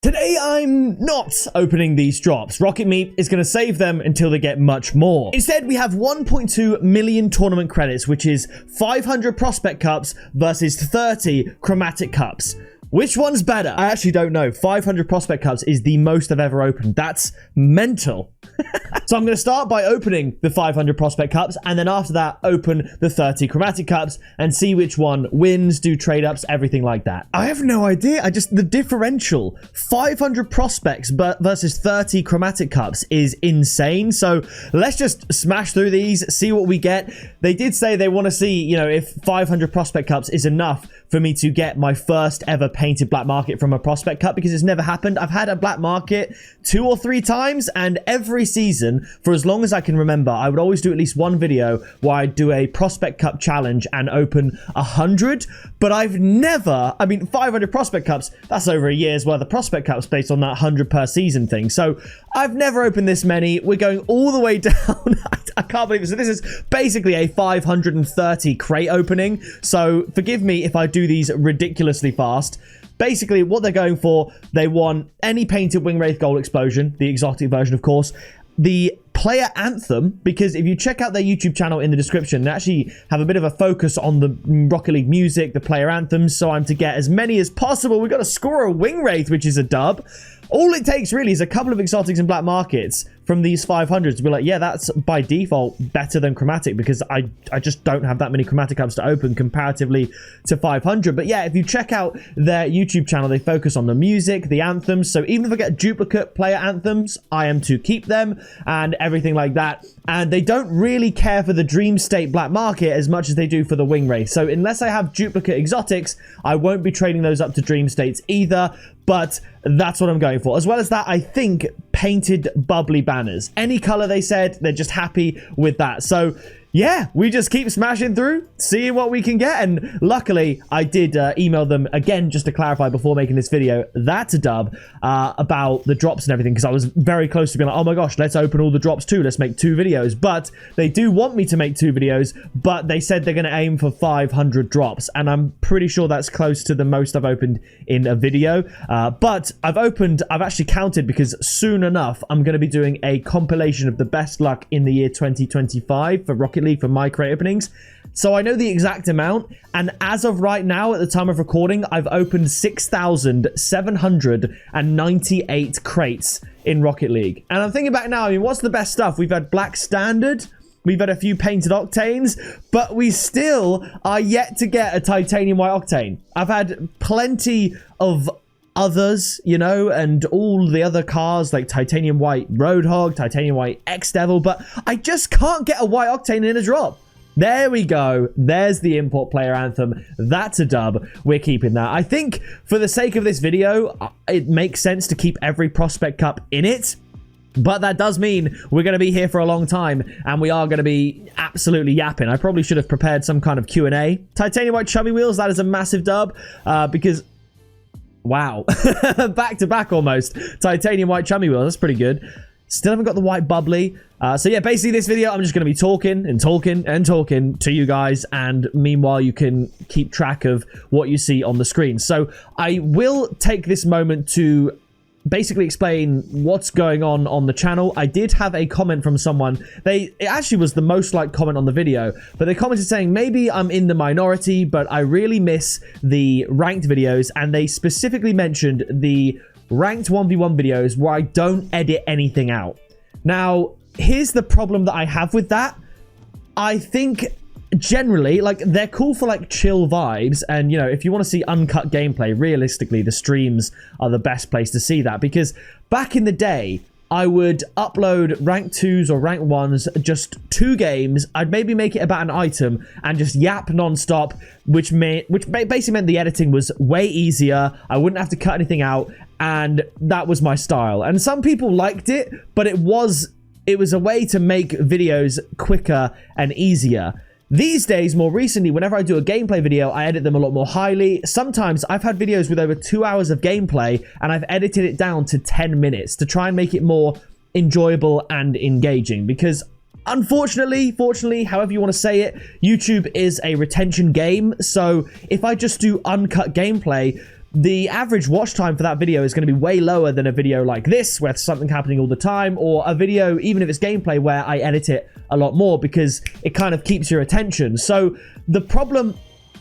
Today I'm not opening these drops. Rocket Meat is going to save them until they get much more. Instead, we have 1.2 million tournament credits, which is 500 prospect cups versus 30 chromatic cups. Which one's better? I actually don't know. 500 prospect cups is the most I've ever opened. That's mental. So I'm going to start by opening the 500 prospect cups, and then after that, open the 30 chromatic cups and see which one wins, do trade ups, everything like that. I have no idea. The differential 500 prospects versus 30 chromatic cups is insane. So let's just smash through these, see what we get. They did say they want to see, if 500 prospect cups is enough for me to get my first ever painted black market from a prospect cup, because it's never happened. I've had a black market 2 or 3 times, and every season for as long as I can remember, I would always do at least one video where I'd do a prospect cup challenge and open 100, but I've never, 500 prospect cups, that's over a year's worth of prospect cups based on that 100 per season thing. So I've never opened this many. We're going all the way down. I can't believe it. So this is basically a 530 crate opening. So forgive me if I do these ridiculously fast. Basically, what they're going for, they want any painted Wing Wraith Gold Explosion, the exotic version, of course, the player anthem, because if you check out their YouTube channel in the description, they actually have a bit of a focus on the Rocket League music, the player anthems, so I'm to get as many as possible. We've got to score a Wing Wraith, which is a dub. All it takes really is a couple of exotics and black markets from these 500s to be like, yeah, that's by default better than chromatic, because I just don't have that many chromatic cups to open comparatively to 500. But yeah, if you check out their YouTube channel, they focus on the music, the anthems. So even if I get duplicate player anthems, I am to keep them and everything like that. And they don't really care for the Dream State black market as much as they do for the Wing Wraith. So unless I have duplicate exotics, I won't be trading those up to Dream States either. But that's what I'm going for. As well as that, I think painted bubbly banners. Any color, they said, they're just happy with that. So yeah, we just keep smashing through, seeing what we can get. And luckily, I did email them again, just to clarify before making this video. That's a dub about the drops and everything, because I was very close to being like, oh my gosh, let's open all the drops too. Let's make 2 videos. But they do want me to make 2 videos, but they said they're going to aim for 500 drops. And I'm pretty sure that's close to the most I've opened in a video. But I've actually counted, because soon enough, I'm going to be doing a compilation of the best luck in the year 2025 for Rocket League for my crate openings. So I know the exact amount, and as of right now, at the time of recording, I've opened 6,798 crates in Rocket League. And I'm thinking back now, what's the best stuff? We've had Black Standard, we've had a few painted octanes, but we still are yet to get a titanium white octane. I've had plenty of others, and all the other cars like titanium white Roadhog, titanium white X-Devil, but I just can't get a white octane in a drop. There we go. There's the import player anthem. That's a dub. We're keeping that. I think for the sake of this video, it makes sense to keep every prospect cup in it. But that does mean we're going to be here for a long time, and we are going to be absolutely yapping. I probably should have prepared some kind of Q&A. Titanium white chubby wheels, that is a massive dub, because wow, back to back almost. Titanium white chummy wheel, that's pretty good. Still haven't got the white bubbly. So yeah, basically this video, I'm just going to be talking and talking and talking to you guys. And meanwhile, you can keep track of what you see on the screen. So I will take this moment to basically explain what's going on the channel. I did have a comment from someone. It actually was the most liked comment on the video, but they commented saying maybe I'm in the minority, but I really miss the ranked videos, and they specifically mentioned the ranked 1v1 videos where I don't edit anything out. Now, here's the problem that I have with that. I think generally, they're cool for chill vibes, and if you want to see uncut gameplay, realistically the streams are the best place to see that, because back in the day I would upload rank 2s or rank 1s, just 2 games. I'd maybe make it about an item and just yap non-stop, which basically meant the editing was way easier. I wouldn't have to cut anything out, and that was my style. And some people liked it, but it was a way to make videos quicker and easier. These days, more recently, whenever I do a gameplay video, I edit them a lot more highly. Sometimes I've had videos with over 2 hours of gameplay, and I've edited it down to 10 minutes to try and make it more enjoyable and engaging. Because unfortunately, fortunately, however you want to say it, YouTube is a retention game. So if I just do uncut gameplay, the average watch time for that video is going to be way lower than a video like this, where there's something happening all the time, or a video, even if it's gameplay, where I edit it a lot more because it kind of keeps your attention. So the problem...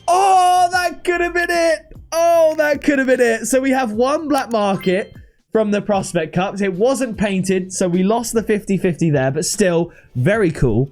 Oh, that could have been it! Oh, that could have been it. So we have one black market from the Prospect Cups. It wasn't painted, so we lost the 50-50 there, but still very cool.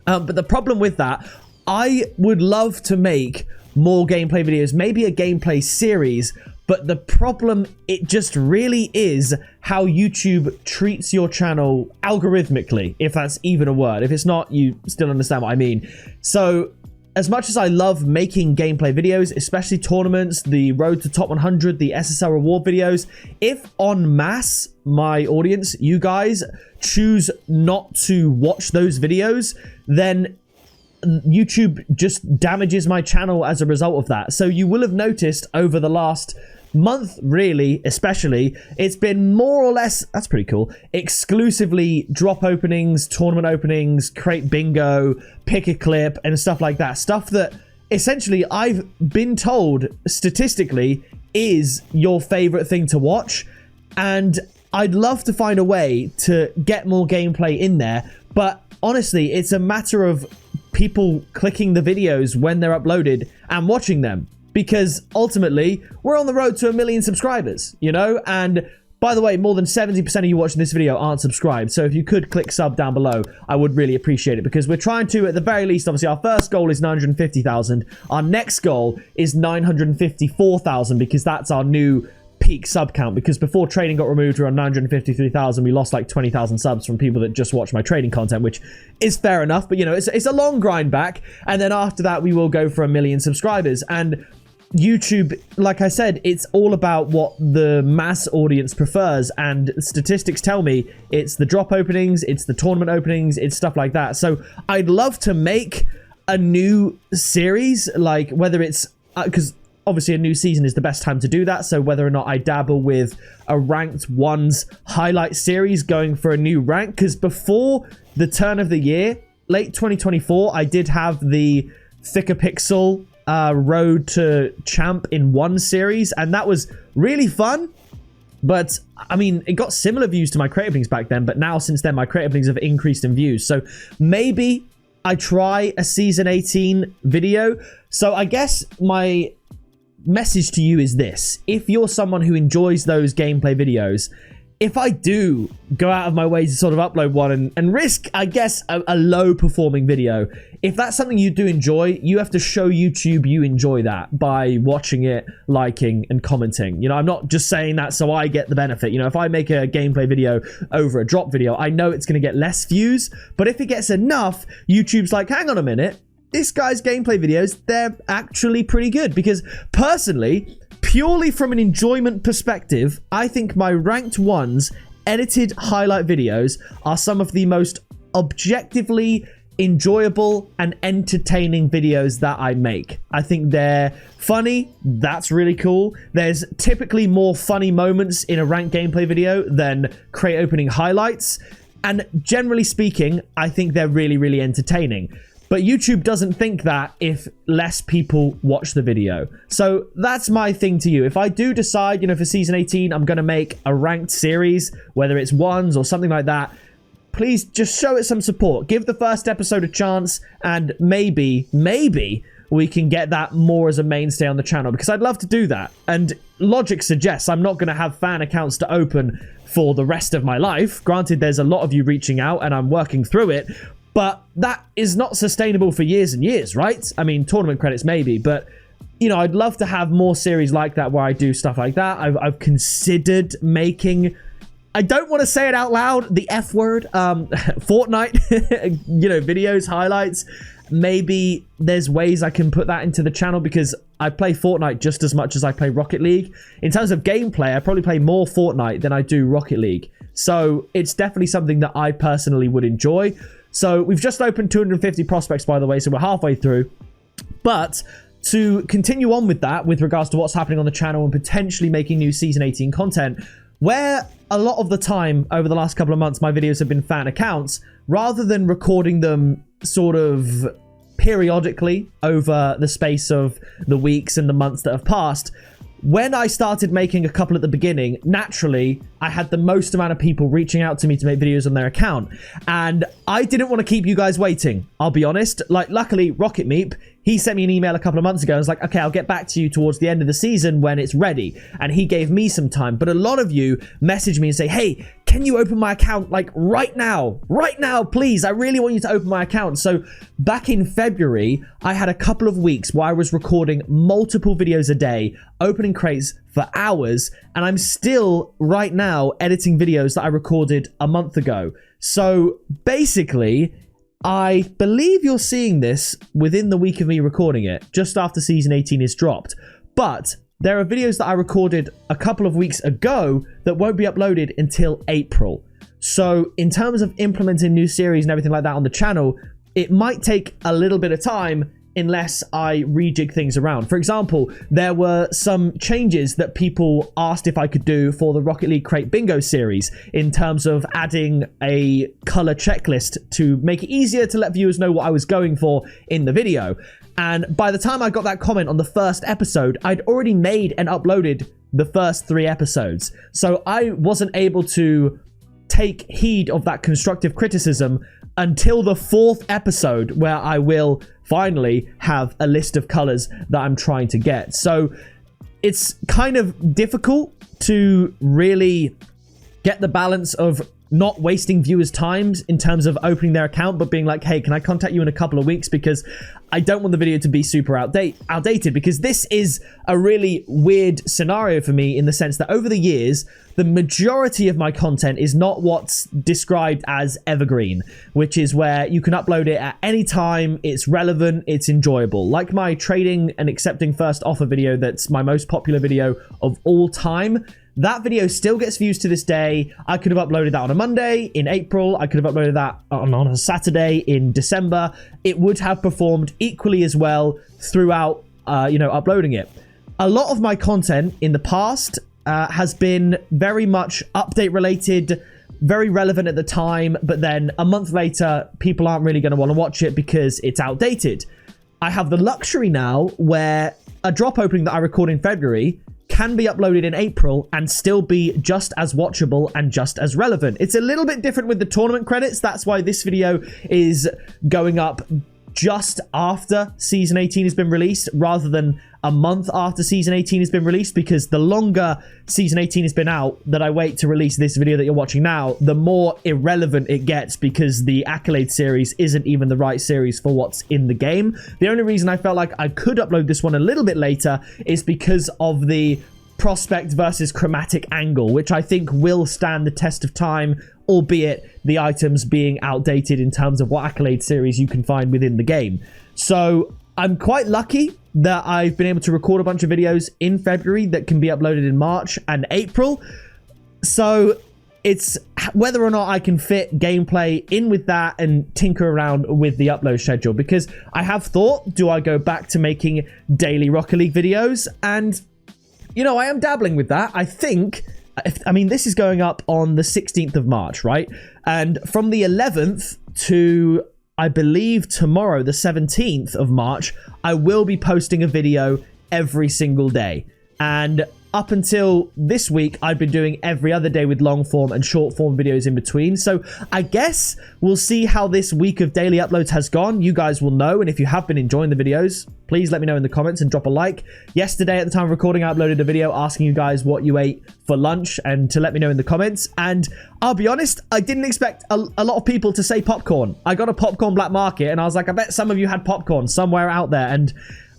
But the problem with that, I would love to make more gameplay videos, maybe a gameplay series, but the problem, it just really is how YouTube treats your channel algorithmically, if that's even a word. If it's not, you still understand what I mean. So as much as I love making gameplay videos, especially tournaments, the Road to Top 100, the SSL reward videos, if en masse my audience, you guys, choose not to watch those videos, then YouTube just damages my channel as a result of that. So you will have noticed over the last month, really, especially, it's been more or less, that's pretty cool, exclusively drop openings, tournament openings, crate bingo, pick a clip, and stuff like that. Stuff that essentially I've been told statistically is your favorite thing to watch. And I'd love to find a way to get more gameplay in there. But honestly, it's a matter of people clicking the videos when they're uploaded and watching them, because ultimately we're on the road to 1 million subscribers, you know. And by the way, more than 70% of you watching this video aren't subscribed, so if you could click sub down below, I would really appreciate it, because we're trying to, at the very least, obviously our first goal is 950,000. Our next goal is 954,000, because that's our new peak sub count, because before trading got removed, we were on 953,000. We lost like 20,000 subs from people that just watch my trading content, which is fair enough, but you know, it's a long grind back. And then after that, we will go for 1 million subscribers. And YouTube, like I said, it's all about what the mass audience prefers, and statistics tell me it's the drop openings, it's the tournament openings, it's stuff like that. So I'd love to make a new series, like whether it's because obviously a new season is the best time to do that, so whether or not I dabble with a ranked ones highlight series, going for a new rank, because before the turn of the year, late 2024, I did have the pickapixel Road to Champ in one series, and that was really fun. But I mean, it got similar views to my crate openings back then, but now since then my crate openings have increased in views, so maybe I try a season 18 video. So I guess my message to you is this: if you're someone who enjoys those gameplay videos, if I do go out of my way to sort of upload one and risk, I guess, a low performing video, if that's something you do enjoy, you have to show YouTube you enjoy that by watching it, liking, and commenting. You know, I'm not just saying that so I get the benefit. You know, if I make a gameplay video over a drop video, I know it's going to get less views, but if it gets enough, YouTube's like, hang on a minute, this guy's gameplay videos, they're actually pretty good. Because personally, purely from an enjoyment perspective, I think my ranked ones edited highlight videos are some of the most objectively enjoyable and entertaining videos that I make. I think they're funny. That's really cool. There's typically more funny moments in a ranked gameplay video than crate opening highlights. And generally speaking, I think they're really, really entertaining. But YouTube doesn't think that if less people watch the video. So that's my thing to you. If I do decide, you know, for season 18, I'm going to make a ranked series, whether it's ones or something like that, please just show it some support. Give the first episode a chance, and maybe we can get that more as a mainstay on the channel, because I'd love to do that. And logic suggests I'm not going to have fan accounts to open for the rest of my life. Granted, there's a lot of you reaching out and I'm working through it, but that is not sustainable for years and years, right? I mean, tournament credits maybe, but you know, I'd love to have more series like that where I do stuff like that. I've considered making, I don't want to say it out loud, the F word, Fortnite, you know, videos, highlights. Maybe there's ways I can put that into the channel, because I play Fortnite just as much as I play Rocket League. In terms of gameplay, I probably play more Fortnite than I do Rocket League. So it's definitely something that I personally would enjoy. So we've just opened 250 prospects, by the way, so we're halfway through. But to continue on with that, with regards to what's happening on the channel and potentially making new Season 18 content, where a lot of the time over the last couple of months my videos have been fan accounts, rather than recording them sort of periodically over the space of the weeks and the months that have passed, when I started making a couple at the beginning, naturally, I had the most amount of people reaching out to me to make videos on their account. And I didn't want to keep you guys waiting, I'll be honest. Like, luckily, Rocket Meep, he sent me an email a couple of months ago and was like, okay, I'll get back to you towards the end of the season when it's ready. And he gave me some time. But a lot of you message me and say, hey, can you open my account like right now? Right now, please. I really want you to open my account. So back in February, I had a couple of weeks where I was recording multiple videos a day, opening crates for hours. And I'm still right now editing videos that I recorded a month ago. So basically, I believe you're seeing this within the week of me recording it, just after Season 18 is dropped. But there are videos that I recorded a couple of weeks ago that won't be uploaded until April. So in terms of implementing new series and everything like that on the channel, it might take a little bit of time unless I rejig things around. For example, there were some changes that people asked if I could do for the Rocket League Crate Bingo series in terms of adding a color checklist to make it easier to let viewers know what I was going for in the video. And by the time I got that comment on the first episode, I'd already made and uploaded the first 3 episodes. So I wasn't able to take heed of that constructive criticism until the 4th episode, where I will finally have a list of colors that I'm trying to get. So it's kind of difficult to really get the balance of not wasting viewers' times in terms of opening their account, but being like, hey, can I contact you in a couple of weeks? Because I don't want the video to be super outdated, because this is a really weird scenario for me in the sense that over the years, the majority of my content is not what's described as evergreen, which is where you can upload it at any time, it's relevant, it's enjoyable. Like my trading and accepting first offer video, that's my most popular video of all time. That video still gets views to this day. I could have uploaded that on a Monday in April. I could have uploaded that on a Saturday in December. It would have performed equally as well throughout, uploading it. A lot of my content in the past has been very much update related, very relevant at the time, but then a month later, people aren't really going to want to watch it because it's outdated. I have the luxury now where a drop opening that I record in February can be uploaded in April and still be just as watchable and just as relevant. It's a little bit different with the tournament credits. That's why this video is going up just after Season 18 has been released rather than a month after Season 18 has been released, because the longer Season 18 has been out that I wait to release this video that you're watching now, the more irrelevant it gets, because the Accolade series isn't even the right series for what's in the game. The only reason I felt like I could upload this one a little bit later is because of the Prospect versus Chromatic angle, which I think will stand the test of time, albeit the items being outdated in terms of what Accolade series you can find within the game. So I'm quite lucky that I've been able to record a bunch of videos in February that can be uploaded in March and April. So it's whether or not I can fit gameplay in with that and tinker around with the upload schedule, because I have thought, do I go back to making daily Rocket League videos? And I am dabbling with that. I think, this is going up on the 16th of March, right? And from the 11th to, I believe, tomorrow, the 17th of March, I will be posting a video every single day. And up until this week, I've been doing every other day with long form and short form videos in between. So I guess we'll see how this week of daily uploads has gone. You guys will know. And if you have been enjoying the videos, please let me know in the comments and drop a like. Yesterday at the time of recording, I uploaded a video asking you guys what you ate for lunch and to let me know in the comments. And I'll be honest, I didn't expect a lot of people to say popcorn. I got a popcorn black market and I was like, I bet some of you had popcorn somewhere out there. And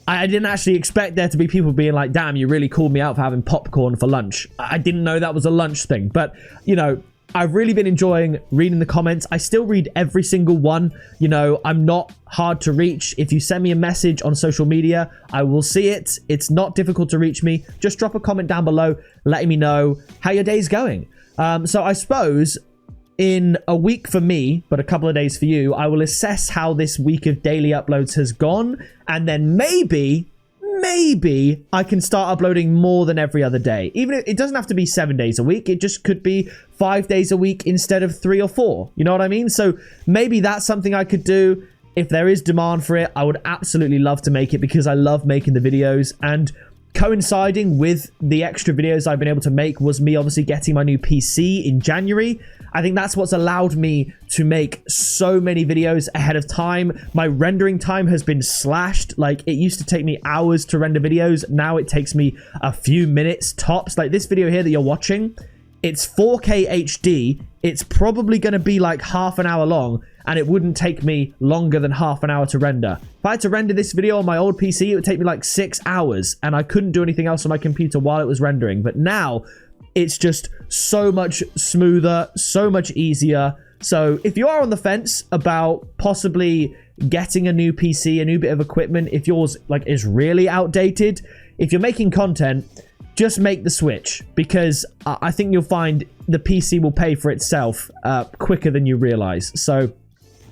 I didn't actually expect there to be people being like, damn, you really called me out for having popcorn for lunch. I didn't know that was a lunch thing. But, I've really been enjoying reading the comments. I still read every single one. I'm not hard to reach. If you send me a message on social media, I will see it. It's not difficult to reach me. Just drop a comment down below letting me know how your day's going. So I suppose in a week for me, but a couple of days for you, I will assess how this week of daily uploads has gone. And then maybe I can start uploading more than every other day. Even if it doesn't have to be 7 days a week. It just could be 5 days a week instead of 3 or 4. You know what I mean? So maybe that's something I could do. If there is demand for it, I would absolutely love to make it because I love making the videos. And coinciding with the extra videos I've been able to make was me obviously getting my new PC in January. I think that's what's allowed me to make so many videos ahead of time. My rendering time has been slashed. Like, it used to take me hours to render videos. Now it takes me a few minutes tops. Like this video here that you're watching, it's 4K HD. It's probably going to be like half an hour long, and it wouldn't take me longer than half an hour to render. If I had to render this video on my old PC, it would take me like 6 hours, and I couldn't do anything else on my computer while it was rendering. But now it's just so much smoother, so much easier. So if you are on the fence about possibly getting a new PC, a new bit of equipment, if yours like is really outdated, if you're making content, just make the switch, because I think you'll find the PC will pay for itself quicker than you realize. So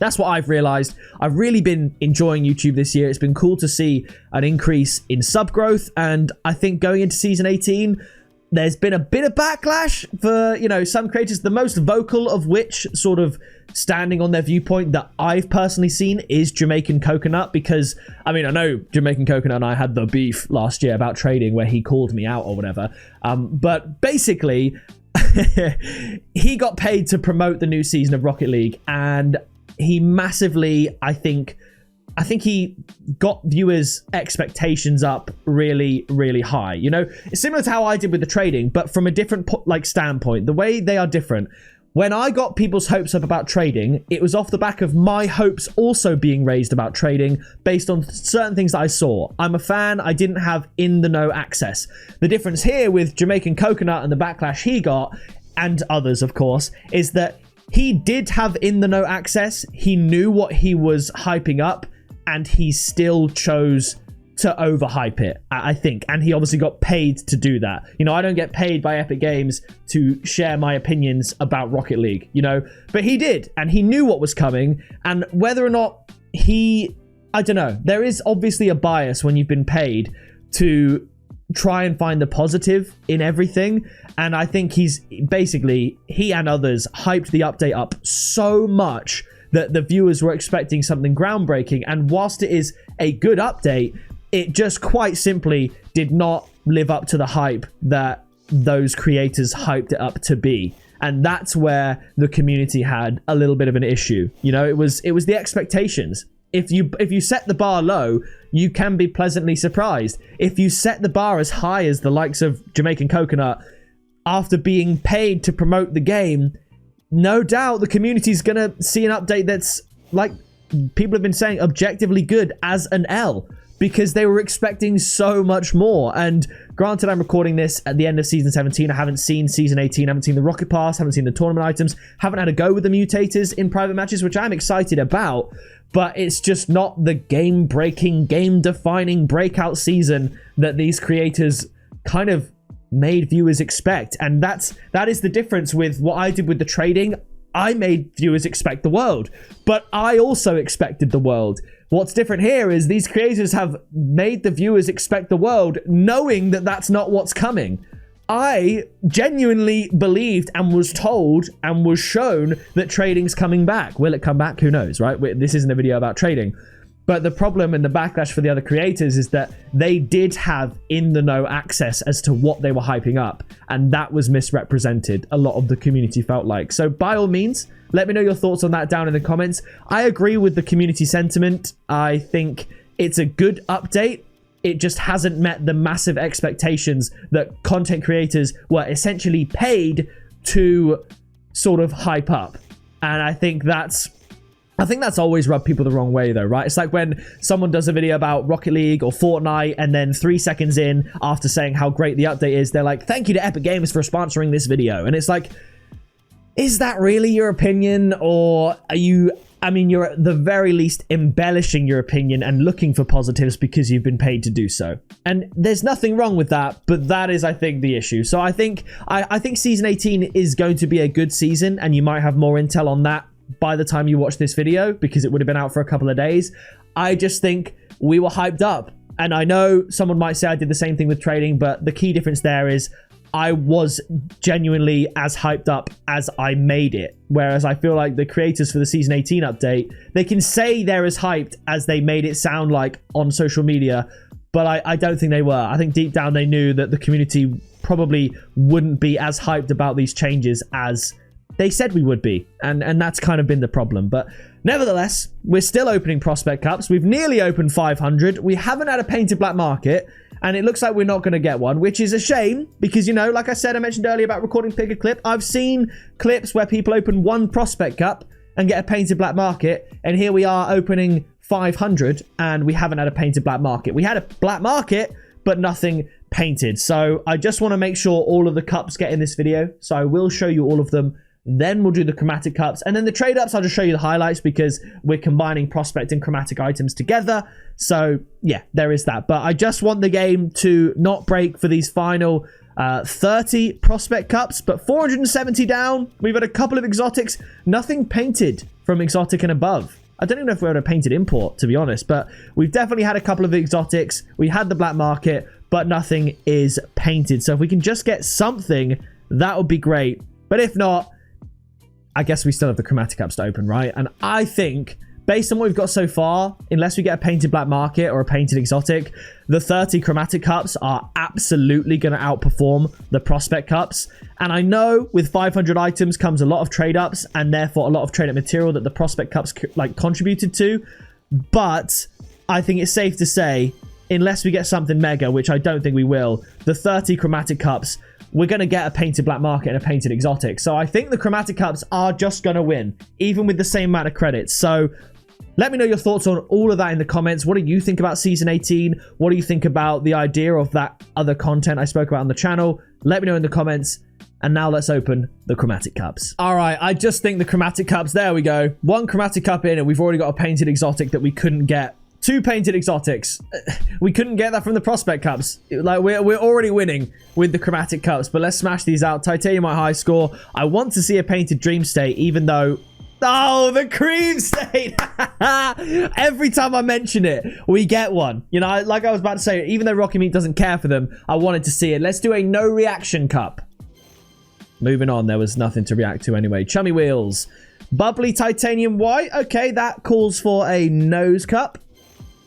that's what I've realized. I've really been enjoying YouTube this year. It's been cool to see an increase in sub growth, and I think going into season 18, there's been a bit of backlash for, you know, some creators, the most vocal of which sort of standing on their viewpoint that I've personally seen is Jamaican Coconut, because, I mean, I know Jamaican Coconut and I had the beef last year about trading where he called me out or whatever. But basically, he got paid to promote the new season of Rocket League, and he massively, I think he got viewers' expectations up really, really high. You know, it's similar to how I did with the trading, but from a different standpoint. The way they are different. When I got people's hopes up about trading, it was off the back of my hopes also being raised about trading based on certain things that I saw. I'm a fan. I didn't have in-the-know access. The difference here with Jamaican Coconut and the backlash he got, and others, of course, is that he did have in-the-know access. He knew what he was hyping up, and he still chose to overhype it, I think. And he obviously got paid to do that. You know, I don't get paid by Epic Games to share my opinions about Rocket League, you know, but he did, and he knew what was coming. And whether or not I don't know, there is obviously a bias when you've been paid to try and find the positive in everything. And I think he and others hyped the update up so much that the viewers were expecting something groundbreaking. And whilst it is a good update, it just quite simply did not live up to the hype that those creators hyped it up to be. And that's where the community had a little bit of an issue. You know, it was the expectations. If you set the bar low, you can be pleasantly surprised. If you set the bar as high as the likes of Jamaican Coconut, after being paid to promote the game, no doubt the community's gonna see an update that's, like people have been saying, objectively good as an L, because they were expecting so much more. And granted, I'm recording this at the end of season 17. I haven't seen season 18, I haven't seen the Rocket Pass, haven't seen the tournament items, haven't had a go with the mutators in private matches, which I'm excited about, but it's just not the game-breaking, game-defining breakout season that these creators kind of made viewers expect. And that is the difference with what I did with the trading. I made viewers expect the world, but I also expected the world. What's different here is these creators have made the viewers expect the world, knowing that that's not what's coming. I genuinely believed and was told and was shown that trading's coming back. Will it come back? Who knows, right? This isn't a video about trading. But the problem and the backlash for the other creators is that they did have in-the-know access as to what they were hyping up, and that was misrepresented, a lot of the community felt like. So by all means, let me know your thoughts on that down in the comments. I agree with the community sentiment. I think it's a good update. It just hasn't met the massive expectations that content creators were essentially paid to sort of hype up. And I think that's always rubbed people the wrong way, though, right? It's like when someone does a video about Rocket League or Fortnite, and then 3 seconds in, after saying how great the update is, they're like, thank you to Epic Games for sponsoring this video. And it's like, is that really your opinion? Or are you, I mean, you're at the very least embellishing your opinion and looking for positives because you've been paid to do so. And there's nothing wrong with that, but that is, I think, the issue. So I think season 18 is going to be a good season, and you might have more intel on that by the time you watch this video, because it would have been out for a couple of days. I just think we were hyped up. And I know someone might say I did the same thing with trading, but the key difference there is I was genuinely as hyped up as I made it. Whereas I feel like the creators for the season 18 update, they can say they're as hyped as they made it sound like on social media, but I don't think they were. I think deep down they knew that the community probably wouldn't be as hyped about these changes as they said we would be, and that's kind of been the problem. But nevertheless, we're still opening prospect cups. We've nearly opened 500. We haven't had a painted black market, and it looks like we're not going to get one, which is a shame because, you know, like I said, I mentioned earlier about recording pick a clip. I've seen clips where people open one prospect cup and get a painted black market, and here we are opening 500 and we haven't had a painted black market. We had a black market, but nothing painted. So I just want to make sure all of the cups get in this video. So I will show you all of them. Then we'll do the chromatic cups, and then the trade ups, I'll just show you the highlights because we're combining prospect and chromatic items together. So yeah, there is that. But I just want the game to not break for these final 30 prospect cups, but 470 down. We've had a couple of exotics, nothing painted from exotic and above. I don't even know if we had a painted import, to be honest, but we've definitely had a couple of exotics. We had the black market, but nothing is painted. So if we can just get something, that would be great. But if not, I guess we still have the chromatic cups to open, right? And I think, based on what we've got so far, unless we get a painted black market or a painted exotic, the 30 chromatic cups are absolutely going to outperform the prospect cups. And I know with 500 items comes a lot of trade ups, and therefore a lot of trade up material that the prospect cups like contributed to. But I think it's safe to say, unless we get something mega, which I don't think we will, the 30 chromatic cups, we're going to get a painted black market and a painted exotic. So I think the chromatic cups are just going to win, even with the same amount of credits. So let me know your thoughts on all of that in the comments. What do you think about Season 18? What do you think about the idea of that other content I spoke about on the channel? Let me know in the comments. And now let's open the chromatic cups. All right, I just think the chromatic cups, there we go. One chromatic cup in, and we've already got a painted exotic that we couldn't get. Two painted exotics. We couldn't get that from the prospect cups. Like, we're already winning with the chromatic cups, but let's smash these out. Titaniumite high score. I want to see a painted dream state, even though... Oh, the cream state! Every time I mention it, we get one. You know, like I was about to say, even though Rocket Meat doesn't care for them, I wanted to see it. Let's do a no reaction cup. Moving on, there was nothing to react to anyway. Chummy wheels. Bubbly titanium white. Okay, that calls for a nose cup.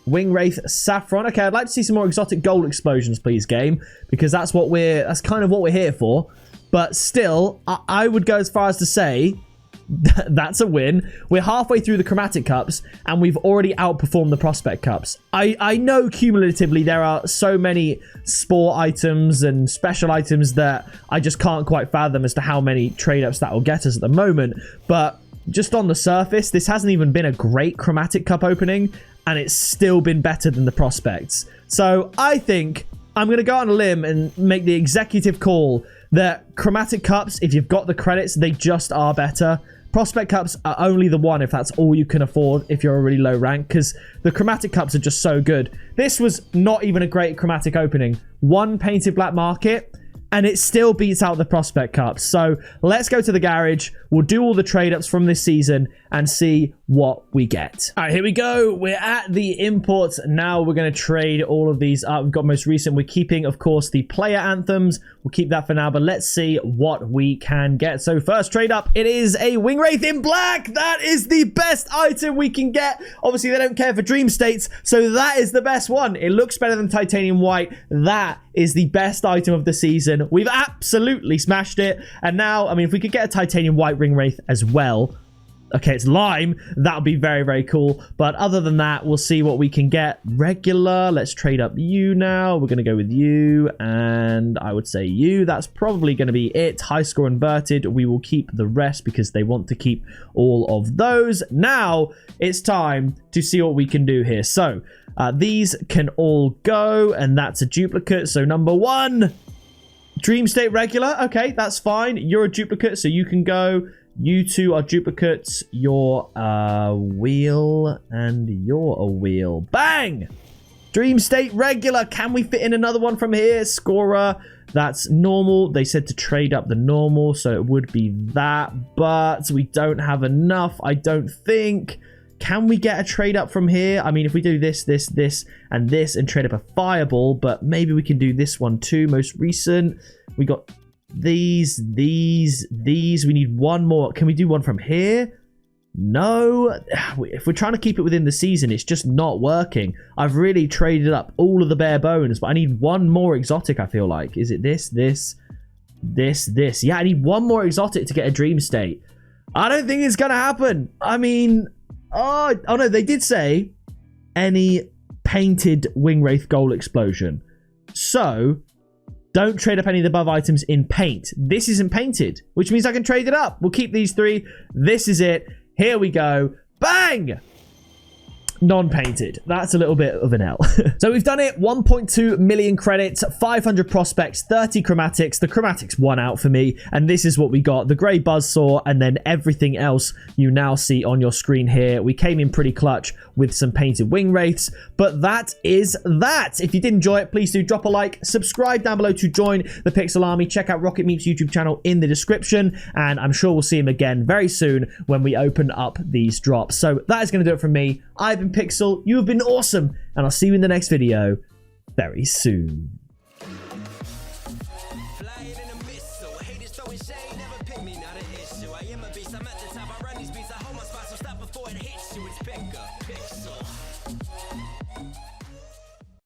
Wing Wraith Saffron. Okay, I'd like to see some more exotic gold explosions, please, game, because that's kind of what we're here for. But still, I would go as far as to say that's a win. We're halfway through the chromatic cups, and we've already outperformed the prospect cups. I know cumulatively there are so many sport items and special items that I just can't quite fathom as to how many trade ups that will get us at the moment. But just on the surface, this hasn't even been a great chromatic cup opening, and it's still been better than the prospects. So I think I'm going to go on a limb and make the executive call that chromatic cups, if you've got the credits, they just are better. Prospect cups are only the one if that's all you can afford if you're a really low rank, because the chromatic cups are just so good. This was not even a great chromatic opening. One painted black market, and it still beats out the prospect cups. So let's go to the garage. We'll do all the trade ups from this season and see what we get. All right, here we go. We're at the imports. Now we're going to trade all of these up. We've got most recent. We're keeping, of course, the player anthems. We'll keep that for now, but let's see what we can get. So first trade up, it is a Wing Wraith in black. That is the best item we can get. Obviously, they don't care for dream states, so that is the best one. It looks better than titanium white. That is the best item of the season. We've absolutely smashed it. And now, I mean, if we could get a titanium white Ring Wraith as well, okay, it's lime, that would be very, very cool. But other than that, we'll see what we can get. Regular, let's trade up you now. We're going to go with you, and I would say you. That's probably going to be it. High score inverted. We will keep the rest because they want to keep all of those. Now, it's time to see what we can do here. So, these can all go, and that's a duplicate. So, number one, Dream State regular. Okay, that's fine. You're a duplicate, so you can go. You two are duplicates. You're a wheel, and you're a wheel. Bang! Dream State regular. Can we fit in another one from here? Scorer. That's normal. They said to trade up the normal, so it would be that. But we don't have enough, I don't think. Can we get a trade up from here? I mean, if we do this, this, this, and this, and trade up a fireball, but maybe we can do this one too. Most recent. We got these. We need one more. Can we do one from here? No, if we're trying to keep it within the season, it's just not working. I've really traded up all of the bare bones, but I need one more exotic, I feel like. Is it this? Yeah, I need one more exotic to get a dream state. I don't think it's going to happen. I mean, oh no, they did say any painted Wingwraith Goal Explosion. So, don't trade up any of the above items in paint. This isn't painted, which means I can trade it up. We'll keep these 3. This is it. Here we go. Bang! Non-painted. That's a little bit of an L. So we've done it. 1.2 million credits, 500 prospects, 30 chromatics. The chromatics won out for me, and this is what we got. The grey buzzsaw, and then everything else you now see on your screen here. We came in pretty clutch with some painted wing wraiths, but that is that. If you did enjoy it, please do drop a like, subscribe down below to join the Pixel Army, check out Rocket Meep's YouTube channel in the description, and I'm sure we'll see him again very soon when we open up these drops. So that is going to do it from me. I've been Pixel, you have been awesome, and I'll see you in the next video very soon. I'm at the top, I run these beats, I hold my spot, so stop before it hits you, it's pick up, pixel.